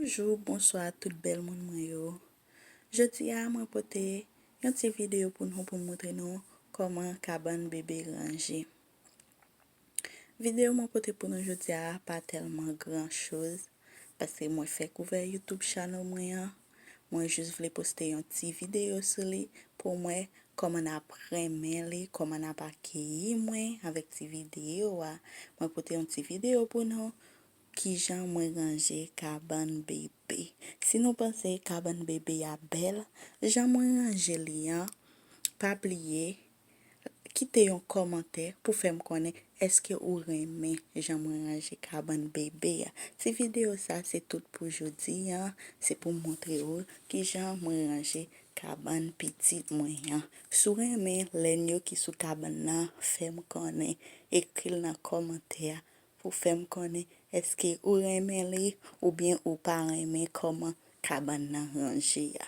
Bonjour, bonsoir tout bel moun mwen yo. Jodi a mwen pote yon ti video pou montrer nou koman kaban bébé range. Video mwen pote pou nou jodi a pas tellement grand chose parce que mwen fè couvert YouTube channel mwen. Mwen juste vle poster yon ti video sur li pour mwen koman apprendre li, koman ap accueillir mwen avec ti video a. Mwen pote yon ti video pour nou qui jan mwen range kaban bébé. Si nous pensez kaban bébé a belle, jan mwen range li an, pa oublier quitter un commentaire pour faire me connaître est-ce que ou remen jan mwen range kaban bébé a. Si vidéo ça c'est tout pour aujourd'hui hein, c'est pour montrer ou qui jan mwen range kaban petit mwen. Sou remen len yo qui sou kaban nan, fait me connaître, écrit dans commentaire pour faire me connaître est-ce que ou remen li ou bien ou pas remen comment kaban nan range ya.